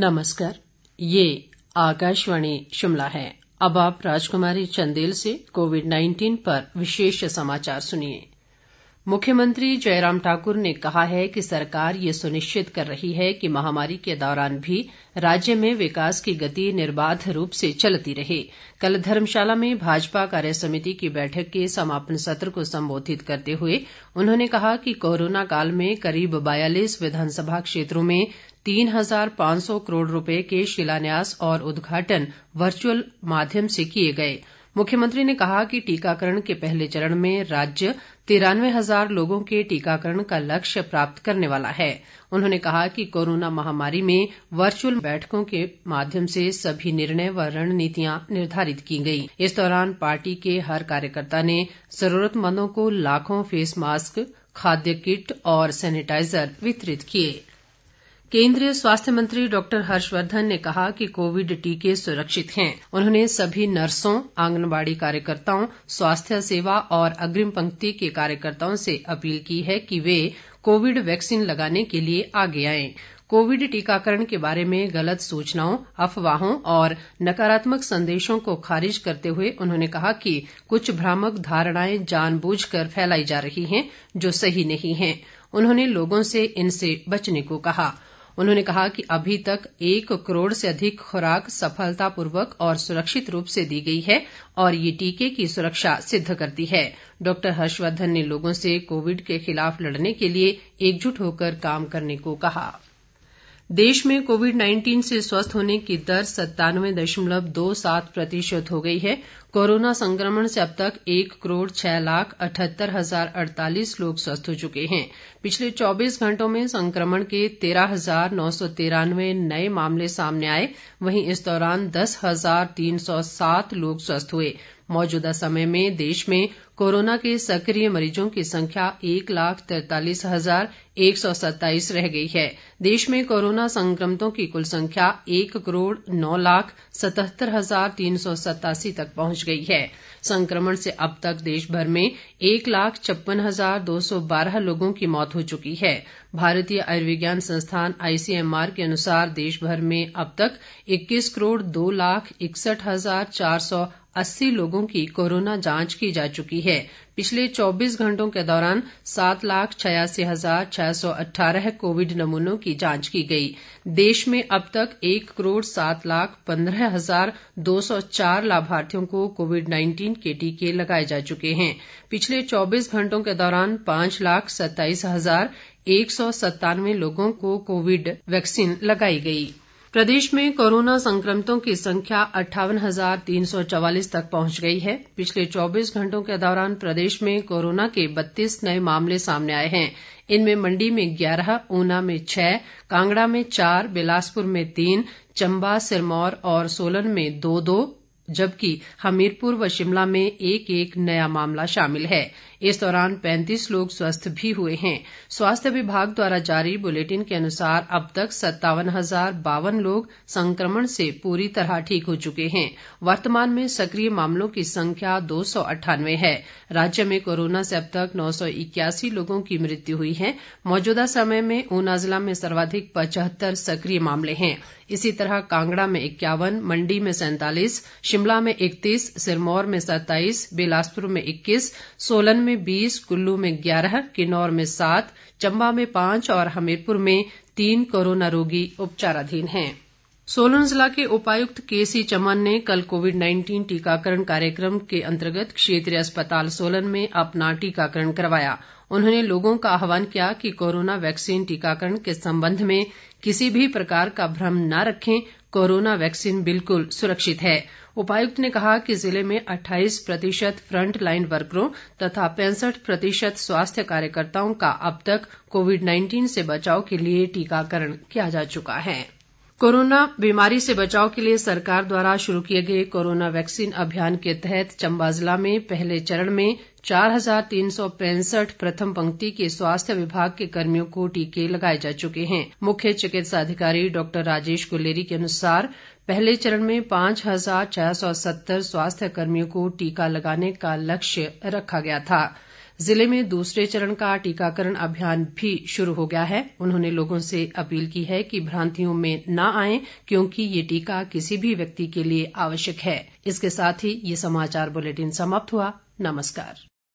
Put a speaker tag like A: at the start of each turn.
A: नमस्कार, ये आकाशवाणी शिमला है। अब आप राजकुमारी चंदेल से कोविड-19 पर विशेष समाचार सुनिए। मुख्यमंत्री जयराम ठाकुर ने कहा है कि सरकार ये सुनिश्चित कर रही है कि महामारी के दौरान भी राज्य में विकास की गति निर्बाध रूप से चलती रहे। कल धर्मशाला में भाजपा कार्यसमिति की बैठक के समापन सत्र को संबोधित करते हुए उन्होंने कहा कि कोरोना काल में करीब 42 विधानसभा क्षेत्रों में 3,500 करोड़ रुपए के शिलान्यास और उद्घाटन वर्चुअल माध्यम से किए गए। मुख्यमंत्री ने कहा कि टीकाकरण के पहले चरण में राज्य 93,000 लोगों के टीकाकरण का लक्ष्य प्राप्त करने वाला है। उन्होंने कहा कि कोरोना महामारी में वर्चुअल बैठकों के माध्यम से सभी निर्णय व रणनीतियां निर्धारित की गई। इस दौरान पार्टी के हर कार्यकर्ता ने जरूरतमंदों को लाखों फेस मास्क, खाद्य किट और सैनिटाइजर वितरित किए। केंद्रीय स्वास्थ्य मंत्री डॉक्टर हर्षवर्धन ने कहा कि कोविड टीके सुरक्षित हैं। उन्होंने सभी नर्सों, आंगनबाड़ी कार्यकर्ताओं, स्वास्थ्य सेवा और अग्रिम पंक्ति के कार्यकर्ताओं से अपील की है कि वे कोविड वैक्सीन लगाने के लिए आगे आएं। कोविड टीकाकरण के बारे में गलत सूचनाओं, अफवाहों और नकारात्मक संदेशों को खारिज करते हुए उन्होंने कहा कि कुछ भ्रामक धारणाएं जानबूझकर फैलाई जा रही हैं जो सही नहीं हैं। उन्होंने लोगों से इनसे बचने को कहा। उन्होंने कहा कि अभी तक 1 करोड़ से अधिक खुराक सफलतापूर्वक और सुरक्षित रूप से दी गई है और ये टीके की सुरक्षा सिद्ध करती है। डॉक्टर हर्षवर्धन ने लोगों से कोविड के खिलाफ लड़ने के लिए एकजुट होकर काम करने को कहा। देश में कोविड-19 से स्वस्थ होने की दर 97.27% हो गई है। कोरोना संक्रमण से अब तक 1,06,78,048 लोग स्वस्थ हो चुके हैं। पिछले 24 घंटों में संक्रमण के 13,993 नए मामले सामने आए। वहीं इस दौरान 10,307 लोग स्वस्थ हुए। मौजूदा समय में देश में कोरोना के सक्रिय मरीजों की संख्या 1,43,127 रह गई है। देश में कोरोना संक्रमितों की कुल संख्या 1,09,77,387 तक पहुंच गई है। संक्रमण से अब तक देश भर में 1,56,212 लोगों की मौत हो चुकी है। भारतीय आयुर्विज्ञान संस्थान ICMR के अनुसार देश भर में अब तक 21,62,61,480 लोगों की कोरोना जांच की जा चुकी है। पिछले 24 घंटों के दौरान 7,86,618 कोविड नमूनों की जांच की गई। देश में अब तक 1,07,15,204 लाभार्थियों को कोविड-19 के टीके लगाए जा चुके हैं। पिछले 24 घंटों के दौरान 5,27,197 लोगों को कोविड वैक्सीन लगाई गई। प्रदेश में कोरोना संक्रमितों की संख्या 58,344 तक पहुंच गई है। पिछले 24 घंटों के दौरान प्रदेश में कोरोना के 32 नए मामले सामने आए हैं। इनमें मंडी में 11, ऊना में 6, कांगड़ा में 4, बिलासपुर में 3, चंबा, सिरमौर और सोलन में 2-2 जबकि हमीरपुर व शिमला में 1-1 नया मामला शामिल है। इस दौरान 35 लोग स्वस्थ भी हुए हैं। स्वास्थ्य विभाग द्वारा जारी बुलेटिन के अनुसार अब तक 57,052 लोग संक्रमण से पूरी तरह ठीक हो चुके हैं। वर्तमान में सक्रिय मामलों की संख्या 298 है। राज्य में कोरोना से अब तक 981 लोगों की मृत्यु हुई है। मौजूदा समय में ऊना जिला में सर्वाधिक 75 सक्रिय मामले हैं। इसी तरह कांगड़ा में 51, मंडी में 47, शिमला में 31, सिरमौर में 27, बिलासपुर में 21, सोलन में 20, कुल्लू में 11, किन्नौर में 7, चंबा में 5 और हमीरपुर में 3 कोरोना रोगी उपचाराधीन हैं। सोलन जिला के उपायुक्त KC चमन ने कल कोविड-19 टीकाकरण कार्यक्रम के अंतर्गत क्षेत्रीय अस्पताल सोलन में अपना टीकाकरण करवाया। उन्होंने लोगों का आह्वान किया कि कोरोना वैक्सीन टीकाकरण के संबंध में किसी भी प्रकार का भ्रम न रखें। कोरोना वैक्सीन बिल्कुल सुरक्षित है। उपायुक्त ने कहा कि जिले में 28% फ्रंट लाइन वर्करों तथा 65% स्वास्थ्य कार्यकर्ताओं का अब तक कोविड-19 से बचाव के लिए टीकाकरण किया जा चुका है। कोरोना बीमारी से बचाव के लिए सरकार द्वारा शुरू किए गए कोरोना वैक्सीन अभियान के तहत चंबा जिला में पहले चरण में 4,365 प्रथम पंक्ति के स्वास्थ्य विभाग के कर्मियों को टीके लगाए जा चुके हैं। मुख्य चिकित्सा अधिकारी डॉक्टर राजेश गुलेरी के अनुसार पहले चरण में 5,670 स्वास्थ्य कर्मियों को टीका लगाने का लक्ष्य रखा गया था। जिले में दूसरे चरण का टीकाकरण अभियान भी शुरू हो गया है। उन्होंने लोगों से अपील की है कि भ्रांतियों में न आएं, क्योंकि ये टीका किसी भी व्यक्ति के लिए आवश्यक है। इसके साथ ही ये समाचार बुलेटिन समाप्त हुआ। नमस्कार।